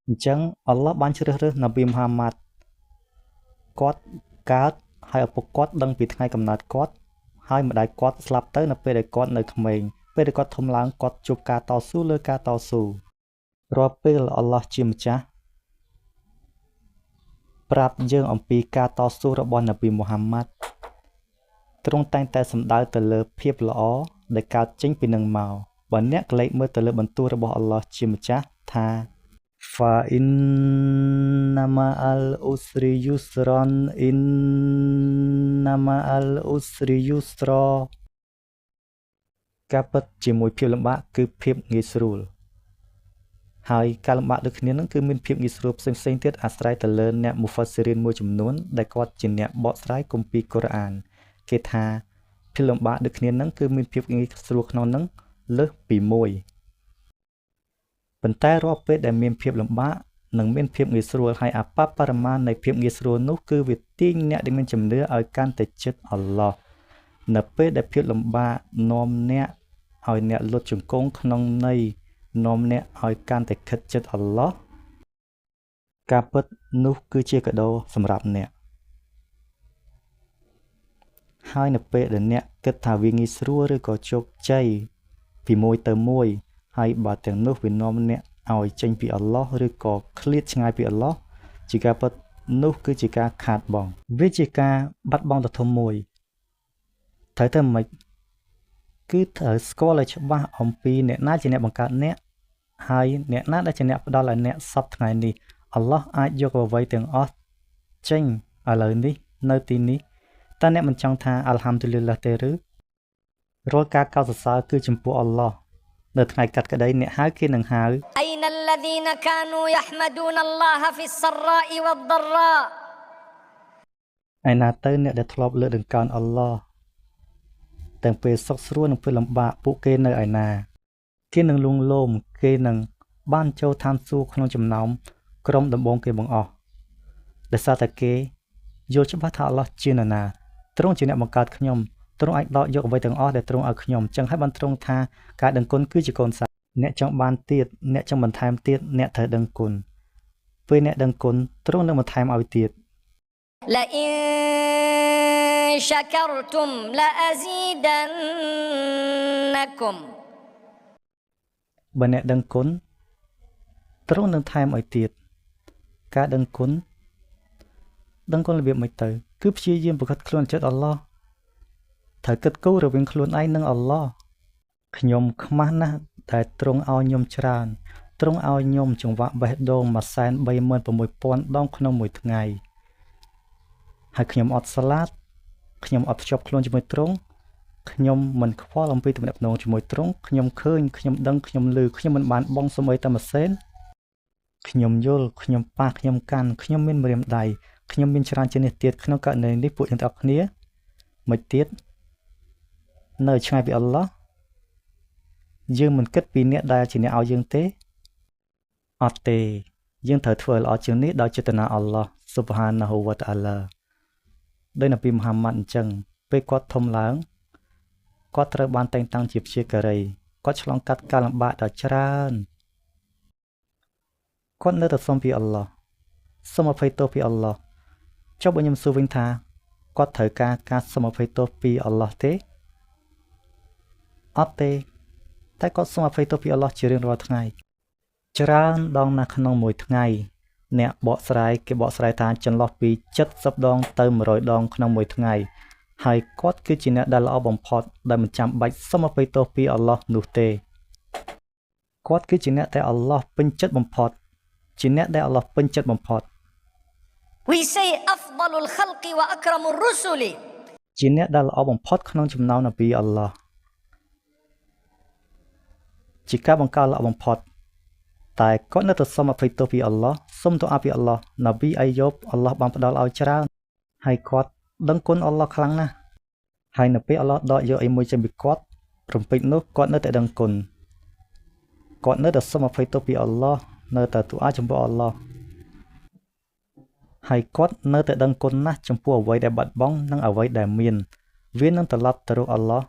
អញ្ចឹងអល់ឡោះបានជ្រើសរើសនប៊ីមូហាម៉ាត់គាត់កើតហើយឪពុកគាត់ដឹងពីថ្ងៃកំណើតគាត់ហើយម្ដាយគាត់ស្លាប់ទៅនៅពេលដែលគាត់នៅក្មេងពេលដែលគាត់ធំឡើងគាត់ជួបការតស៊ូលើការតស៊ូរាល់ពេលអល់ឡោះជាម្ចាស់ប្រាប់យើងអំពីការតស៊ូរបស់នប៊ីមូហាម៉ាត់ទ្រង់តែងតែសំដៅទៅលើភាពល្អដែលកើតចេញពីនឹងមកបើអ្នកក្លែកមើលទៅលើបន្ទូលរបស់អល់ឡោះជាម្ចាស់ថាفإن مع العسر يسرا إن مع العسر يسرا ការពិតជាមួយភាពលំបាកគឺភាពងាយស្រួលហើយការលំបាកដូចគ្នានឹងគឺមានភាពងាយស្រួលផ្សេងៗទៀតអាស្រ័យទៅលើអ្នកមុហ្វាស៊ីរីនមួយចំនួនដែលគាត់ជាអ្នកបកស្រាយគម្ពីរកូរ៉ានគេថាភាពលំបាកដូចគ្នានឹងគឺមានភាពងាយស្រួលក្នុងនឹងលើសពីមួយប៉ុន្តែរាល់ពេលដែលមានភាពលំបាកនឹងមានភាពងាយស្រួលហើយអបបរមានៃភាពងាយស្រួលនោះគឺវាទាញអ្នកដែលមានជំនឿឲ្យកាន់តែជិតអល់ឡោះនៅពេលដែលភាពលំបាកនាំអ្នកឲ្យអ្នកលុតជង្គង់ក្នុងន័យនាំអ្នកឲ្យកាន់តែខិតជិតអល់ឡោះការពិតនោះគឺជាកាដូសម្រាប់អ្នកហើយនៅពេលដែលអ្នកគិតថាវាងាយស្រួលឬក៏ជោគជ័យពីមួយទៅមួយហើយបើទាំងនោះវានាំអ្នកឲ្យចេញពីអល់ឡោះឬក៏ឃ្លាតឆ្ងាយពីអល់ឡោះជាការពិតនោះគឺជាការខាតបង់វាជាការបាត់បង់ដ៏ធំមួយត្រូវទៅមិនគឺត្រូវស្គាល់ឲ្យច្បាស់អំពីអ្នកណាជាអ្នកបង្កើតអ្នកហើយអ្នកណាដែលជាអ្នកផ្ដល់ឲ្យអ្នកសពថ្ងៃនេះអល់ឡោះអាចយកអ្វីទាំងអស់ចេញឥឡូវនេះនៅទីនេះតើអ្នកមិនចង់ថាអល់ហាំឌុលីឡាទេឬរាល់ការកោតសរសើរគឺចំពោះអល់ឡោះនៅថ្ងៃកាត់ក្តីអ្នកហៅគេនឹងហៅអៃណាល់ឡាឌីនកានូយហ្មាឌូនអល់ឡោះហ្វីសសរ៉ាអ៊ីវ៉ាដរ៉ាឯណាទៅអ្នកដែលធ្លាប់លើកដង្កើងអល់ឡោះទាំងពេលសុខស្រួលនិងពេលលំបាកពួកគេនៅឯណាគេនឹងលួងលោមគេនឹងបានចូលឋានសួគ៌ក្នុងចំណោមក្រុមដំបូងគេបង្អស់ដោយសារតែគេយល់ច្បាស់ថាអល់ឡោះជានរណាទ្រង់ជាអ្នកបង្កើតខ្ញុំទ្រង់អាចដកយកអ្វីទាំងអស់ដែលទ្រង់ឲ្យខ្ញុំចឹងហើយបានទ្រង់ថាការដឹងគុណគឺជាកូនសត្វអ្នកចង់បានទៀតអ្នកចង់បន្ថែមទៀតអ្នកត្រូវដឹងគុណពេលអ្នកដឹងគុណទ្រង់នឹងបន្ថែមឲ្យទៀតឡាអ៊ីនឆាការតុមឡាអាស៊ីដានណាគុមបើអ្នកដឹងគុណទ្រង់នឹងថែមឲ្យទៀតការដឹងគុណរបៀបមិនទៅគឺព្យាយាមប្រកបខ្លួនចិត្តអល់ឡោះត្រូវគិតគូររវាងខ្លួនឯងនិងអល់ឡោះខ្ញុំខ្មាស់ណាស់ដែលទ្រង់ឲ្យខ្ញុំច្រើនទ្រង់ឲ្យខ្ញុំចង្វាក់បេះដូង 136,000 ដងក្នុងមួយថ្ងៃហើយខ្ញុំអត់សាឡាតខ្ញុំអត់ភ្ជាប់ខ្លួនជាមួយទ្រង់ខ្ញុំមិនខ្វល់អំពីទំនាក់ទំនងជាមួយទ្រង់ខ្ញុំឃើញខ្ញុំដឹងខ្ញុំឮខ្ញុំមិនបានបងសូម្បីតែមួយសេនខ្ញុំយល់ខ្ញុំប៉ះខ្ញុំកាន់ខ្ញុំមានម្រាមដៃខ្ញុំមានច្រើនជាងនេះទៀតក្នុងករណីនេះពួកយើងទាំងអស់គ្នាមិនទៀតនៅឆ្ងាយពីអល់ឡោះយើងមិនគិតពីអ្នកដែលជាអ្នកឲ្យយើងទេអត់ទេយើងត្រូវធ្វើល្អជាងនេះដោយចេតនាអល់ឡោះស៊ុបហានាហ៊ូវតាអាឡាដោយនប៊ីមូហាម៉ាត់អញ្ចឹងពេលគាត់ធំឡើងគាត់ត្រូវបានតែងតាំងជាព្យាការីគាត់ឆ្លងកាត់ការលំបាកដ៏ច្រើនគាត់នៅតែសុំពីអល់ឡោះសុំអភ័យទោសពីអល់ឡោះចុះបើខ្ញុំសួរវិញថាគាត់ត្រូវការសុំអភ័យទោសពីអល់ឡោះទេអត់ទេតែគាត់សុំអភ័យទោសពីអល់ឡោះជារៀងរាល់ថ្ងៃច្រើនដងណាស់ក្នុងមួយថ្ងៃអ្នកបកស្រាយគេបកស្រាយថាចន្លោះពី70ដងទៅ100ដងក្នុងមួយថ្ងៃហើយគាត់គឺជាអ្នកដែលល្អបំផុតដែលមិនចាំបាច់សុំអភ័យទោសពីអល់ឡោះនោះទេគាត់គឺជាអ្នកដែលអល់ឡោះពេញចិត្តបំផុតជាអ្នកដែលអល់ឡោះពេញចិត្តបំផុត We say أفضل الخلق وأكرم الرسل ជាអ្នកដែលល្អបំផុតក្នុងចំណោមនប៊ីអល់ឡោះជាការបង្កើតល្អបំផុតតែគាត់នៅតែសុំអភ័យទោសពីអល់ឡោះសុំទូអាពីអល់ឡោះនប៊ីអាយ៉ូបអល់ឡោះបានផ្ដល់ឲ្យច្រើនហើយគាត់ដឹងគុណអល់ឡោះខ្លាំងណាស់ហើយនៅពេលអល់ឡោះដកយកអីមួយចេញពីគាត់រំពេចនោះគាត់នៅតែដឹងគុណគាត់នៅតែសុំអភ័យទោសពីអល់ឡោះនៅតែទូអាចំពោះអល់ឡោះហើយគាត់នៅតែដឹងគុណណាស់ចំពោះអ្វីដែលបាត់បង់និងអ្វីដែលមានវានឹងត្រឡប់ទៅរកអល់ឡោះ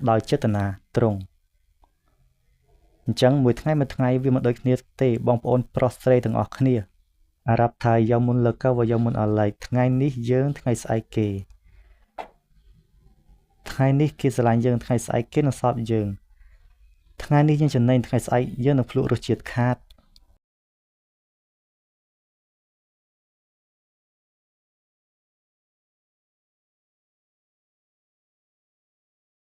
ដោយចេតនាទ្រង់ អញ្ចឹងមួយថ្ងៃវាមិនដូចគ្នាទេបងប្អូនប្រុសស្រីទាំងអស់គ្នាអារ៉ាប់ថាយ៉ាមុនលកាវយ៉ាមុនអាឡៃថ្ងៃនេះយើងថ្ងៃស្អែកគេថ្ងៃនេះគេស្រឡាញ់យើងថ្ងៃស្អែកគេនឹងសោកយើងថ្ងៃនេះយើងចំណេញថ្ងៃស្អែកយើងនឹងភ្លក់រសជាតិខាត